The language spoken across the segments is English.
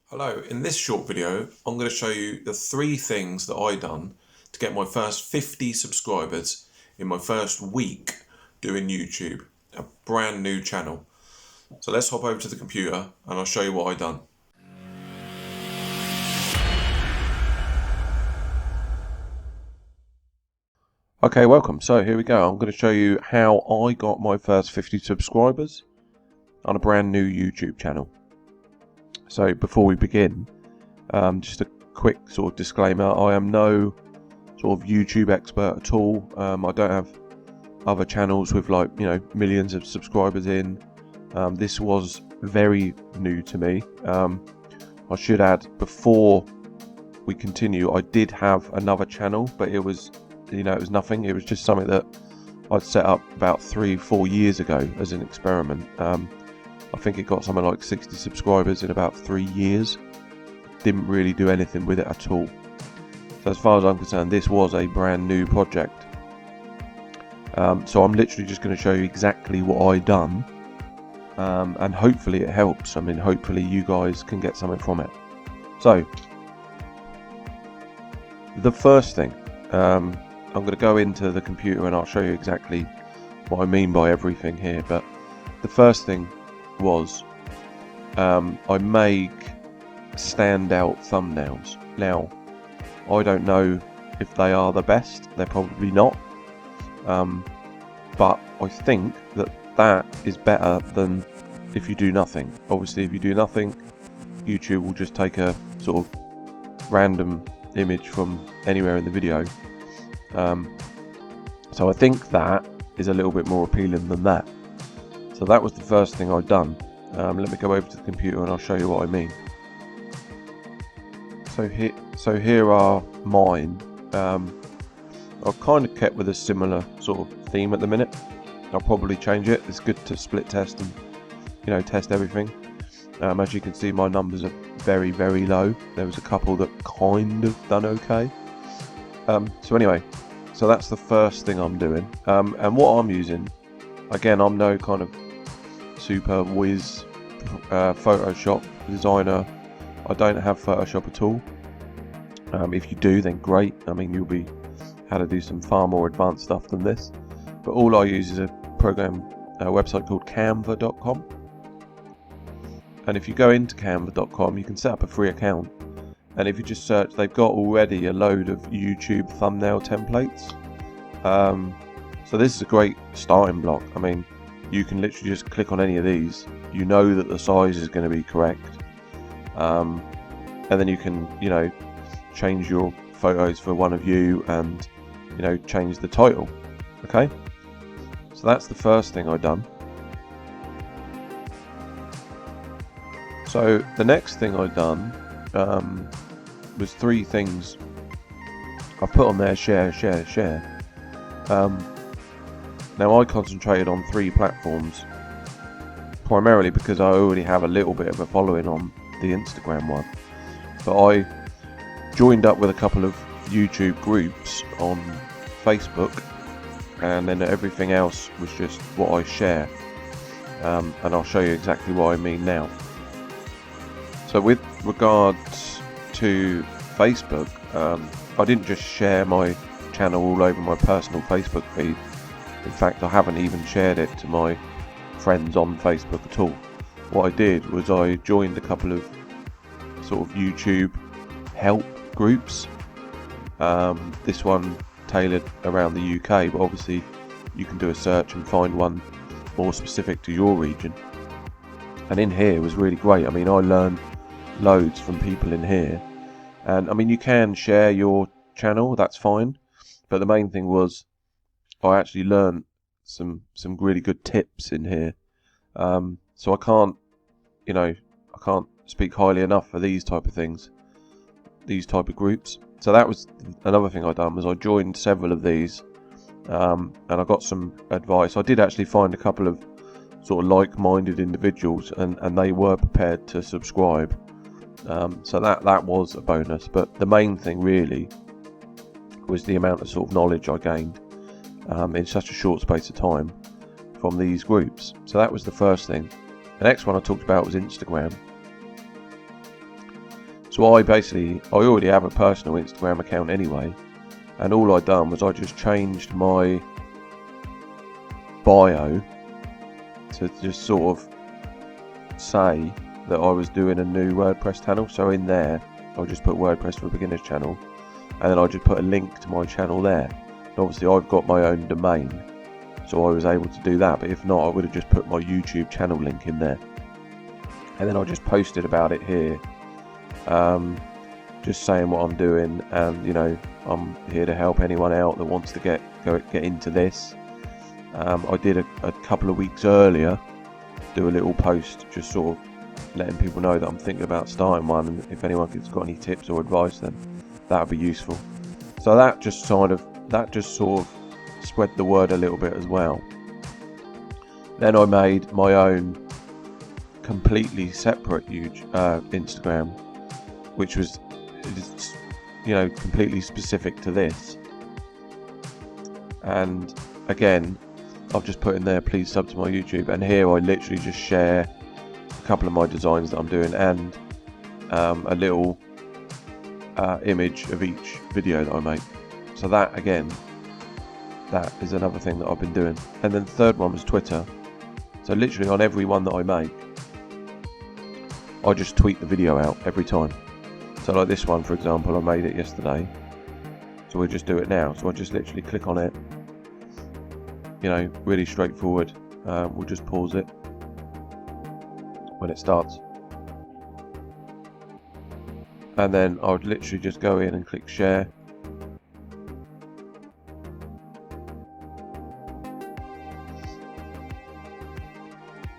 Hello, in this short video I'm going to show you the 3 things that I done to get my first 50 subscribers in my first week doing YouTube, a brand new channel. So let's hop over to the computer and I'll show you what I done. Okay, welcome. So here we go. I'm going to show you how I got my first 50 subscribers on a brand new YouTube channel. So before we begin, just a quick sort of disclaimer, I am no sort of YouTube expert at all. I don't have other channels with millions of subscribers in. This was very new to me. I should add, before we continue, I did have another channel, but it was nothing. It was just something that I'd set up about 3-4 years ago as an experiment. I think it got something like 60 subscribers in about 3 years. Didn't really do anything with it at all. So as far as I'm concerned, this was a brand new project. So I'm literally just going to show you exactly what I done, and hopefully it helps. I mean, hopefully you guys can get something from it. So the first thing, I'm going to go into the computer and I'll show you exactly what I mean by everything here. But the first thing was, I make standout thumbnails. Now, I don't know if they are the best. They're probably not. But I think that is better than if you do nothing. Obviously, if you do nothing, YouTube will just take a sort of random image from anywhere in the video. So I think that is a little bit more appealing than that. So that was the first thing I'd done. Let me go over to the computer and I'll show you what I mean. So here are mine. I've kind of kept with a similar sort of theme at the minute. I'll probably change it. It's good to split test and test everything. As you can see, my numbers are very, very low. There was a couple that kind of done okay. So anyway, so that's the first thing I'm doing. And what I'm using, again, I'm no kind of super whiz Photoshop designer. I don't have Photoshop at all. If you do, then great. I mean, you'll be how to do some far more advanced stuff than this. But all I use is a website called canva.com. And if you go into canva.com, you can set up a free account. And if you just search, they've got already a load of YouTube thumbnail templates. So this is a great starting block. I mean, you can literally just click on any of these. You know that the size is going to be correct. And then you can, change your photos for one of you and, change the title. Okay? So that's the first thing I done. So the next thing I done was 3 things. I put on there share. Now I concentrated on 3 platforms, primarily because I already have a little bit of a following on the Instagram one. But I joined up with a couple of YouTube groups on Facebook, and then everything else was just what I share. And I'll show you exactly what I mean now. So with regards to Facebook, I didn't just share my channel all over my personal Facebook feed. In fact, I haven't even shared it to my friends on Facebook at all. What I did was I joined a couple of sort of YouTube help groups. This one tailored around the UK, but obviously you can do a search and find one more specific to your region. And in here was really great. I mean, I learned loads from people in here. And I mean, you can share your channel, that's fine. But the main thing was I actually learned some really good tips in here. So I can't speak highly enough for these type of things, these type of groups. So that was another thing I done, was I joined several of these, and I got some advice. I did actually find a couple of sort of like-minded individuals, and they were prepared to subscribe. So that was a bonus. But the main thing really was the amount of sort of knowledge I gained in such a short space of time from these groups. So that was the first thing. The next one I talked about was Instagram. So I already have a personal Instagram account anyway, and all I done was I just changed my bio to just sort of say that I was doing a new WordPress channel. So in there I'll just put WordPress for Beginners channel, and then I'll just put a link to my channel there. And obviously I've got my own domain, so I was able to do that, but if not I would have just put my YouTube channel link in there, and then I just posted about it here, just saying what I'm doing, and you know, I'm here to help anyone out that wants to get into this. I did a couple of weeks earlier do a little post just sort of letting people know that I'm thinking about starting one, and if anyone's got any tips or advice, then that would be useful. So that just sort of spread the word a little bit as well. Then I made my own completely separate Instagram, which was, you know, completely specific to this. And again, I've just put in there, please sub to my YouTube, and here I literally just share a couple of my designs that I'm doing, and a little image of each video that I make. So that, again, that is another thing that I've been doing. And then the third one was Twitter. So literally on every one that I make, I just tweet the video out every time. So like this one, for example, I made it yesterday, so we'll just do it now. So I just literally click on it, you know, really straightforward. We'll just pause it when it starts, and then I would literally just go in and click share,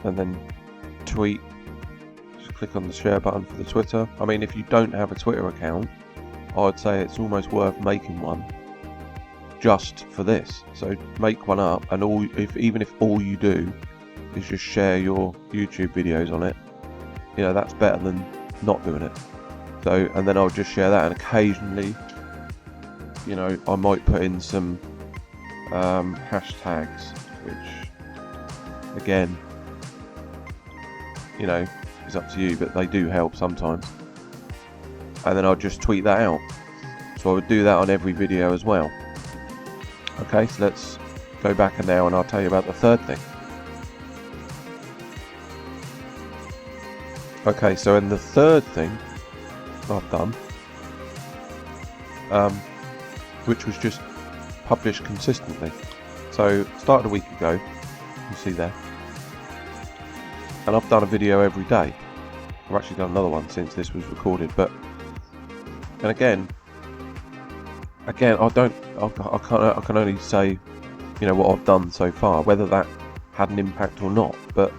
and then tweet. Just click on the share button for the Twitter. I mean, if you don't have a Twitter account, I'd say it's almost worth making one just for this. So make one up, and even if all you do is just share your YouTube videos on it, you know, that's better than not doing it. So, and then I'll just share that, and occasionally, you know, I might put in some hashtags, which again, you know, is up to you, but they do help sometimes. And then I'll just tweet that out. So I would do that on every video as well. Okay, so let's go back now, and I'll tell you about the third thing. Okay, so in the third thing I've done, which was just publish consistently. So started a week ago, you see there, and I've done a video every day. I've actually done another one since this was recorded, but, and again, I can only say, you know, what I've done so far, whether that had an impact or not. But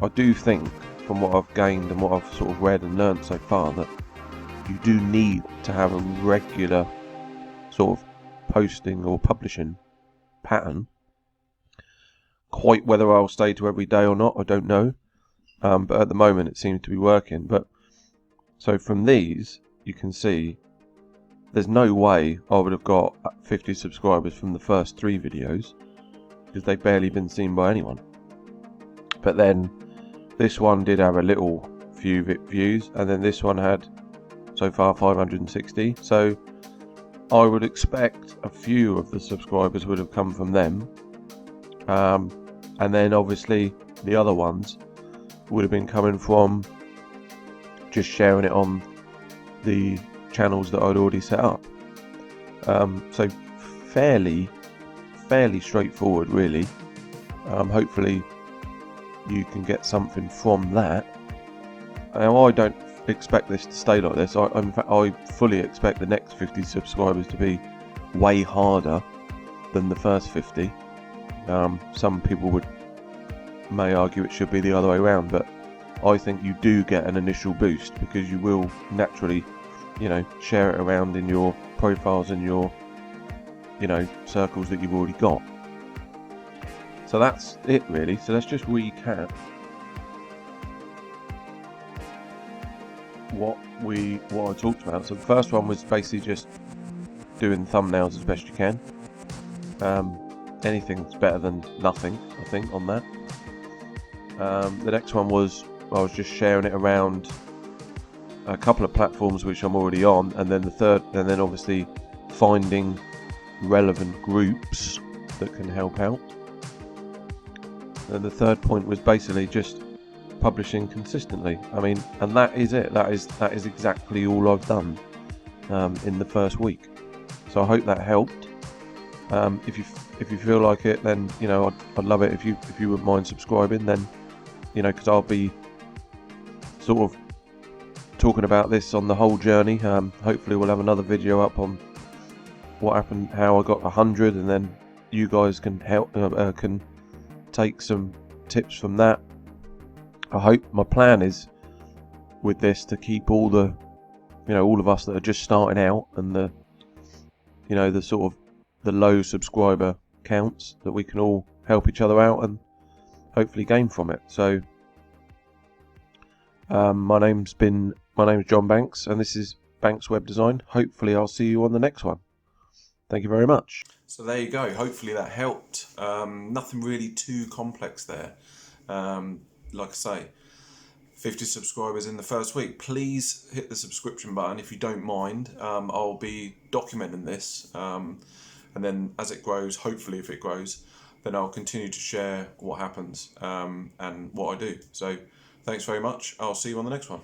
I do think, from what I've gained and what I've sort of read and learned so far, that you do need to have a regular sort of posting or publishing pattern. Quite whether I'll stay to every day or not, I don't know. But at the moment it seems to be working. But so from these, you can see there's no way I would have got 50 subscribers from the first 3 videos, because they've barely been seen by anyone. But then this one did have a little few views, and then this one had so far 560. So I would expect a few of the subscribers would have come from them, and then obviously the other ones would have been coming from just sharing it on the channels that I'd already set up. So fairly straightforward, really. Hopefully you can get something from that. Now, I don't expect this to stay like this. In fact, I fully expect the next 50 subscribers to be way harder than the first 50. Some people may argue it should be the other way around, but I think you do get an initial boost, because you will naturally, you know, share it around in your profiles and your, you know, circles that you've already got. So that's it, really. So let's just recap what I talked about. So the first one was basically just doing thumbnails as best you can. Anything's better than nothing, I think, on that. The next one was I was just sharing it around a couple of platforms which I'm already on, and then then obviously finding relevant groups that can help out. And the third point was basically just publishing consistently. I mean, and that is it. That is exactly all I've done in the first week. So I hope that helped. If you feel like it, then I'd love it if you wouldn't mind subscribing. Then because I'll be sort of talking about this on the whole journey. Hopefully we'll have another video up on what happened, how I got 100, and then you guys can help can take some tips from that. I hope my plan is with this to keep all the all of us that are just starting out, and the the sort of the low subscriber counts, that we can all help each other out and hopefully gain from it. So my name's John Banks, and this is Banks Web Design. Hopefully I'll see you on the next one. Thank you very much. So there you go. Hopefully that helped. Nothing really too complex there. Like I say, 50 subscribers in the first week. Please hit the subscription button if you don't mind. I'll be documenting this, and then as it grows, hopefully if it grows, then I'll continue to share what happens and what I do. So thanks very much. I'll see you on the next one.